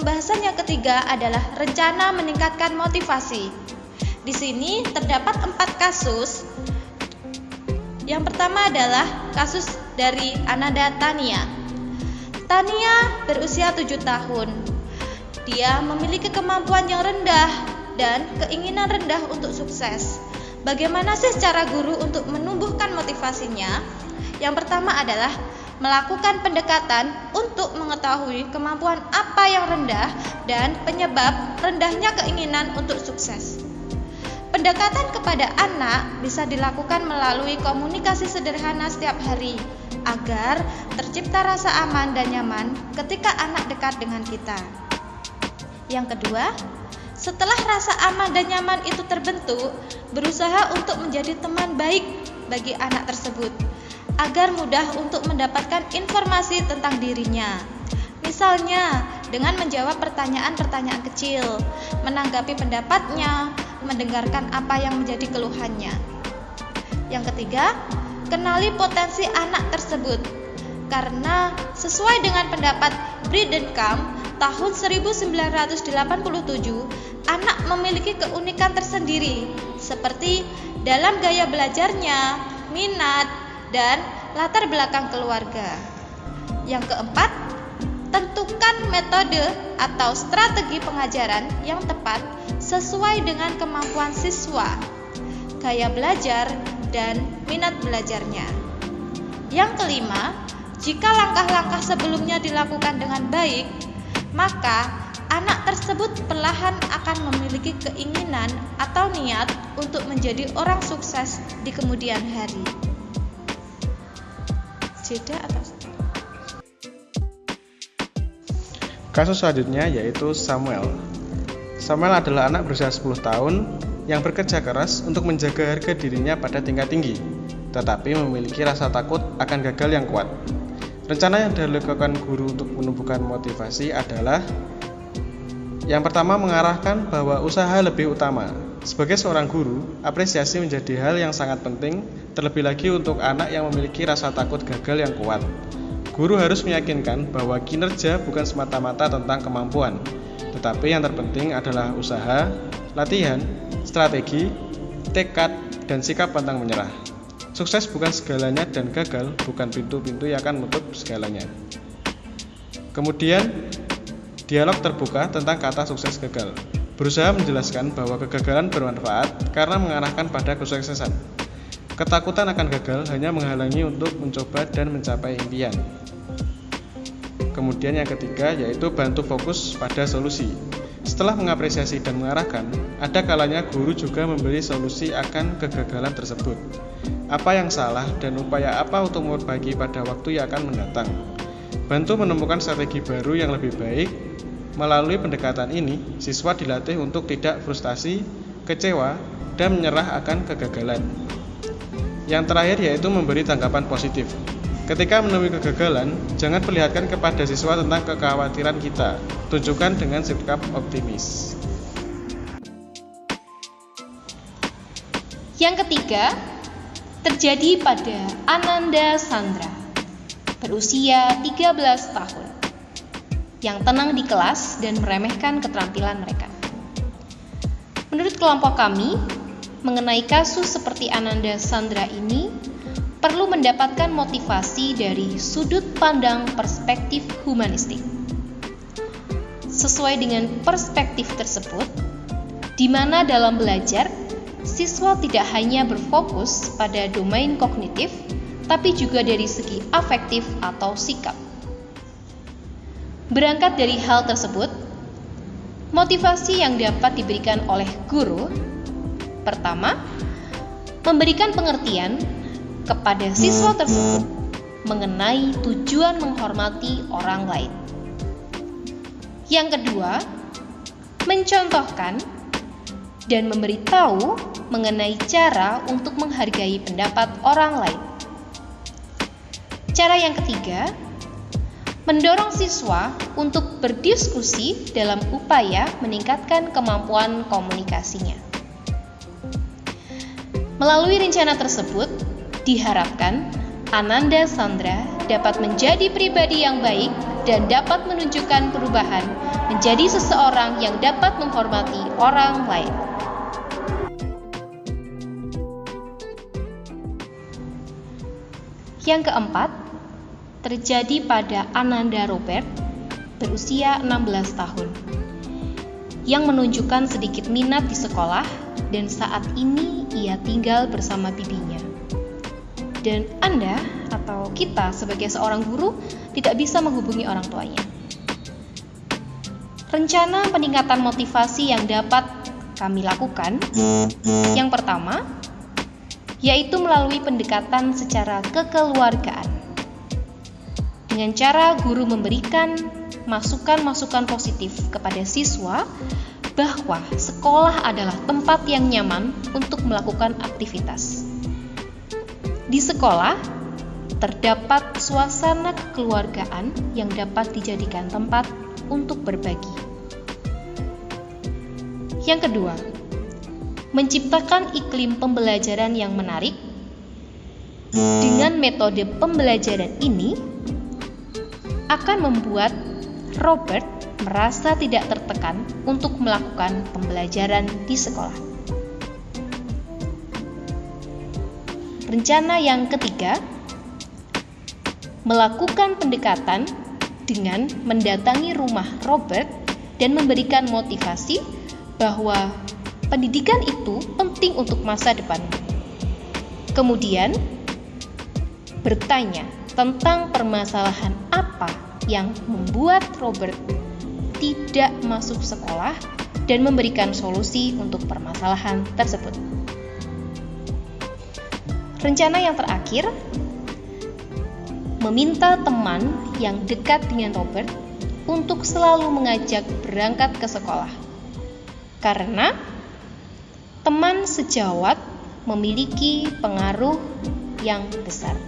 Pembahasan yang ketiga adalah rencana meningkatkan motivasi. Di sini terdapat 4 kasus. Yang pertama adalah kasus dari Ananda Tania. Tania berusia 7 tahun. Dia memiliki kemampuan yang rendah dan keinginan rendah untuk sukses. Bagaimana sih cara guru untuk menumbuhkan motivasinya? Yang pertama adalah melakukan pendekatan untuk mengetahui kemampuan apa yang rendah dan penyebab rendahnya keinginan untuk sukses. Pendekatan kepada anak bisa dilakukan melalui komunikasi sederhana setiap hari agar tercipta rasa aman dan nyaman ketika anak dekat dengan kita. Yang kedua, setelah rasa aman dan nyaman itu terbentuk, berusaha untuk menjadi teman baik bagi anak tersebut agar mudah untuk mendapatkan informasi tentang dirinya. Misalnya, dengan menjawab pertanyaan-pertanyaan kecil, menanggapi pendapatnya, mendengarkan apa yang menjadi keluhannya. Yang ketiga, kenali potensi anak tersebut. Karena sesuai dengan pendapat Breedenkamp tahun 1987, anak memiliki keunikan tersendiri seperti dalam gaya belajarnya, minat, dan latar belakang keluarga. Yang keempat, tentukan metode atau strategi pengajaran yang tepat sesuai dengan kemampuan siswa, gaya belajar, dan minat belajarnya. Yang kelima, jika langkah-langkah sebelumnya dilakukan dengan baik, maka anak tersebut perlahan akan memiliki keinginan atau niat untuk menjadi orang sukses di kemudian hari. Jeda atau Kasus selanjutnya yaitu Samuel. Samuel adalah anak berusia 10 tahun yang bekerja keras untuk menjaga harga dirinya pada tingkat tinggi, tetapi memiliki rasa takut akan gagal yang kuat. Rencana yang dilakukan guru untuk menumbuhkan motivasi adalah yang pertama, mengarahkan bahwa usaha lebih utama. Sebagai seorang guru, apresiasi menjadi hal yang sangat penting, terlebih lagi untuk anak yang memiliki rasa takut gagal yang kuat. Guru harus meyakinkan bahwa kinerja bukan semata-mata tentang kemampuan, tetapi yang terpenting adalah usaha, latihan, strategi, tekad, dan sikap pantang menyerah. Sukses bukan segalanya dan gagal bukan pintu-pintu yang akan menutup segalanya. Kemudian, dialog terbuka tentang kata sukses gagal. Berusaha menjelaskan bahwa kegagalan bermanfaat karena mengarahkan pada kesuksesan. Ketakutan akan gagal hanya menghalangi untuk mencoba dan mencapai impian. Kemudian yang ketiga yaitu bantu fokus pada solusi. Setelah mengapresiasi dan mengarahkan, ada kalanya guru juga memberi solusi akan kegagalan tersebut. Apa yang salah dan upaya apa untuk memperbaiki pada waktu yang akan mendatang. Bantu menemukan strategi baru yang lebih baik. Melalui pendekatan ini, siswa dilatih untuk tidak frustasi, kecewa, dan menyerah akan kegagalan. Yang terakhir yaitu memberi tanggapan positif. Ketika menemui kegagalan, jangan perlihatkan kepada siswa tentang kekhawatiran kita. Tunjukkan dengan sikap optimis. Yang ketiga, terjadi pada Ananda Sandra, berusia 13 tahun, yang tenang di kelas dan meremehkan keterampilan mereka. Menurut kelompok kami, mengenai kasus seperti Ananda Sandra ini, perlu mendapatkan motivasi dari sudut pandang perspektif humanistik. Sesuai dengan perspektif tersebut, di mana dalam belajar, siswa tidak hanya berfokus pada domain kognitif, tapi juga dari segi afektif atau sikap. Berangkat dari hal tersebut, motivasi yang dapat diberikan oleh guru, pertama, memberikan pengertian kepada siswa tersebut mengenai tujuan menghormati orang lain. Yang kedua, mencontohkan dan memberitahu mengenai cara untuk menghargai pendapat orang lain. Cara yang ketiga, mendorong siswa untuk berdiskusi dalam upaya meningkatkan kemampuan komunikasinya. Melalui rencana tersebut, diharapkan Ananda Sandra dapat menjadi pribadi yang baik dan dapat menunjukkan perubahan menjadi seseorang yang dapat menghormati orang lain. Yang keempat, terjadi pada Ananda Robert, berusia 16 tahun, yang menunjukkan sedikit minat di sekolah dan saat ini ia tinggal bersama bibinya. Dan Anda atau kita sebagai seorang guru tidak bisa menghubungi orang tuanya. Rencana peningkatan motivasi yang dapat kami lakukan, yang pertama, yaitu melalui pendekatan secara kekeluargaan. Dengan cara guru memberikan masukan-masukan positif kepada siswa bahwa sekolah adalah tempat yang nyaman untuk melakukan aktivitas. Di sekolah, terdapat suasana kekeluargaan yang dapat dijadikan tempat untuk berbagi. Yang kedua, menciptakan iklim pembelajaran yang menarik. Dengan metode pembelajaran ini akan membuat Robert merasa tidak tertekan untuk melakukan pembelajaran di sekolah. Rencana yang ketiga, melakukan pendekatan dengan mendatangi rumah Robert dan memberikan motivasi bahwa pendidikan itu penting untuk masa depan. Kemudian, bertanya tentang permasalahan apa yang membuat Robert tidak masuk sekolah dan memberikan solusi untuk permasalahan tersebut. Rencana yang terakhir, meminta teman yang dekat dengan Robert untuk selalu mengajak berangkat ke sekolah. Karena teman sejawat memiliki pengaruh yang besar.